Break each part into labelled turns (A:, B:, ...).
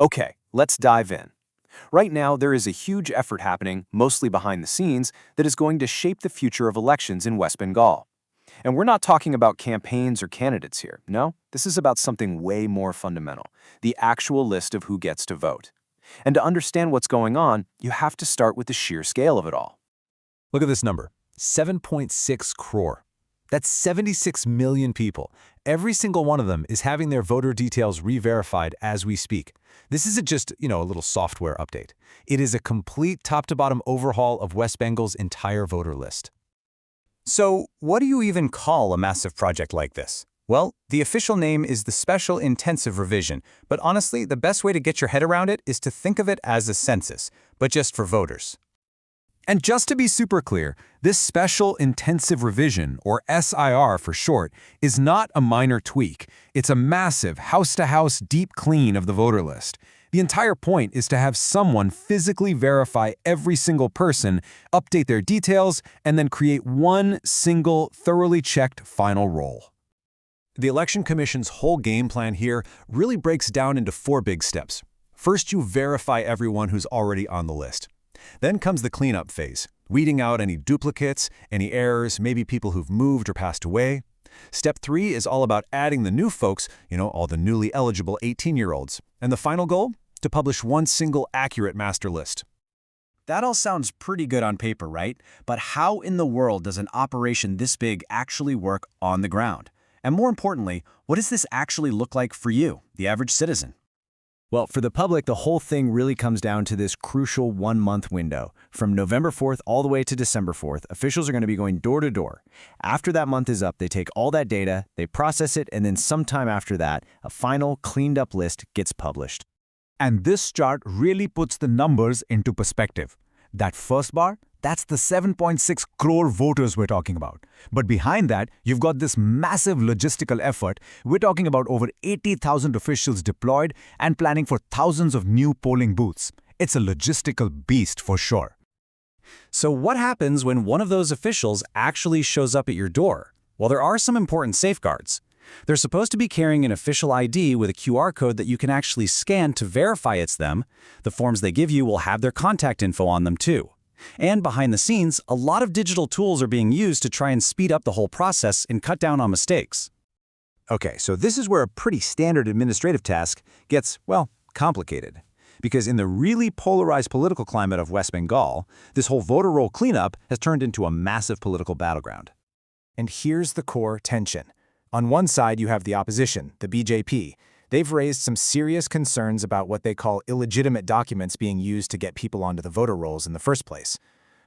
A: Okay, let's dive in. Right now, there is a huge effort happening, mostly behind the scenes, that is going to shape the future of elections in West Bengal. And we're not talking about campaigns or candidates here. No, this is about something way more fundamental, the actual list of who gets to vote. And to understand what's going on, you have to start with the sheer scale of it all.
B: Look at this number, 7.6 crore. That's 76 million people. Every single one of them is having their voter details re-verified as we speak. This isn't just, a little software update. It is a complete top-to-bottom overhaul of West Bengal's entire voter list.
C: So, what do you even call a massive project like this? Well, the official name is the Special Intensive Revision, but honestly, the best way to get your head around it is to think of it as a census, but just for voters.
B: And just to be super clear, this Special Intensive Revision, or SIR for short, is not a minor tweak. It's a massive house-to-house deep clean of the voter list. The entire point is to have someone physically verify every single person, update their details, and then create one single, thoroughly checked final roll. The Election Commission's whole game plan here really breaks down into 4 big steps. First, you verify everyone who's already on the list. Then comes the cleanup phase, weeding out any duplicates, any errors, maybe people who've moved or passed away. Step 3 is all about adding the new folks, all the newly eligible 18-year-olds. And the final goal? To publish one single accurate master list.
D: That all sounds pretty good on paper, right? But how in the world does an operation this big actually work on the ground? And more importantly, what does this actually look like for you, the average citizen? Well, for the public, the whole thing really comes down to this crucial 1-month window. From November 4th all the way to December 4th, officials are going to be going door to door. After that month is up, they take all that data, they process it, and then sometime after that, a final, cleaned-up list gets published.
E: And this chart really puts the numbers into perspective. That first bar, that's the 7.6 crore voters we're talking about. But behind that, you've got this massive logistical effort. We're talking about over 80,000 officials deployed and planning for thousands of new polling booths. It's a logistical beast for sure.
D: So what happens when one of those officials actually shows up at your door? Well, there are some important safeguards. They're supposed to be carrying an official ID with a QR code that you can actually scan to verify it's them. The forms they give you will have their contact info on them too. And behind the scenes, a lot of digital tools are being used to try and speed up the whole process and cut down on mistakes.
B: Okay, so this is where a pretty standard administrative task gets, complicated. Because in the really polarized political climate of West Bengal, this whole voter roll cleanup has turned into a massive political battleground.
A: And here's the core tension. On one side, you have the opposition, the BJP. They've raised some serious concerns about what they call illegitimate documents being used to get people onto the voter rolls in the first place.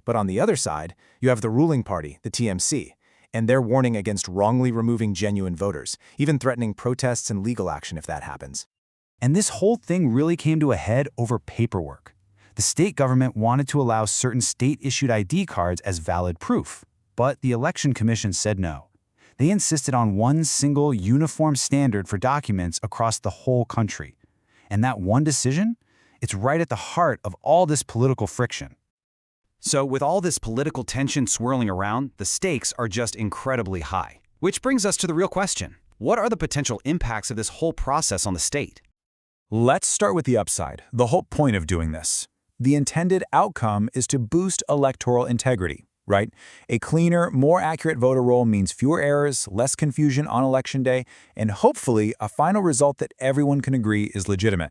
A: But on the other side, you have the ruling party, the TMC, and they're warning against wrongly removing genuine voters, even threatening protests and legal action if that happens.
D: And this whole thing really came to a head over paperwork. The state government wanted to allow certain state-issued ID cards as valid proof, but the Election Commission said no. They insisted on one single uniform standard for documents across the whole country. And that one decision? It's right at the heart of all this political friction. So with all this political tension swirling around, the stakes are just incredibly high. Which brings us to the real question. What are the potential impacts of this whole process on the state?
A: Let's start with the upside, the whole point of doing this. The intended outcome is to boost electoral integrity. Right? A cleaner, more accurate voter roll means fewer errors, less confusion on Election Day, and hopefully a final result that everyone can agree is legitimate.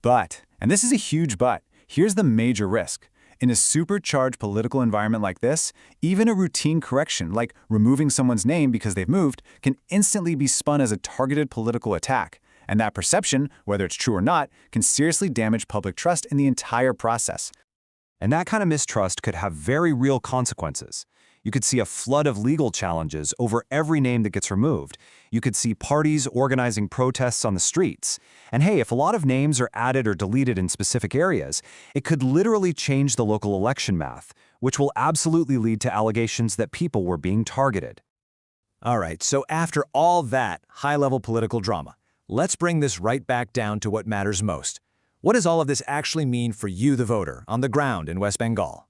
A: But, and this is a huge but, here's the major risk. In a supercharged political environment like this, even a routine correction, like removing someone's name because they've moved, can instantly be spun as a targeted political attack. And that perception, whether it's true or not, can seriously damage public trust in the entire process.
B: And that kind of mistrust could have very real consequences. You could see a flood of legal challenges over every name that gets removed. You could see parties organizing protests on the streets. And hey, if a lot of names are added or deleted in specific areas, it could literally change the local election math, which will absolutely lead to allegations that people were being targeted.
A: All right, so after all that high-level political drama, let's bring this right back down to what matters most. What does all of this actually mean for you, the voter, on the ground in West Bengal?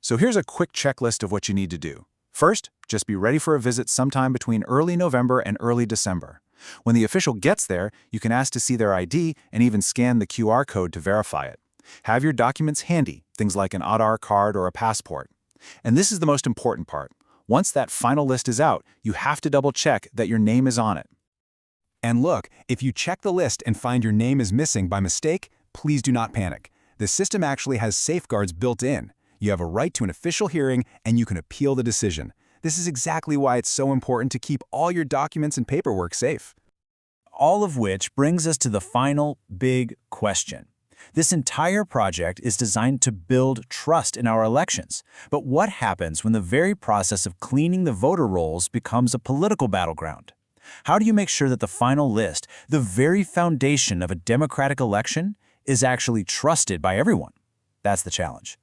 A: So here's a quick checklist of what you need to do. First, just be ready for a visit sometime between early November and early December.
B: When the official gets there, you can ask to see their ID and even scan the QR code to verify it. Have your documents handy, things like an Aadhaar card or a passport. And this is the most important part. Once that final list is out, you have to double-check that your name is on it.
A: And look, if you check the list and find your name is missing by mistake, please do not panic. The system actually has safeguards built in. You have a right to an official hearing, and you can appeal the decision. This is exactly why it's so important to keep all your documents and paperwork safe. All of which brings us to the final big question. This entire project is designed to build trust in our elections. But what happens when the very process of cleaning the voter rolls becomes a political battleground? How do you make sure that the final list, the very foundation of a democratic election, is actually trusted by everyone? That's the challenge.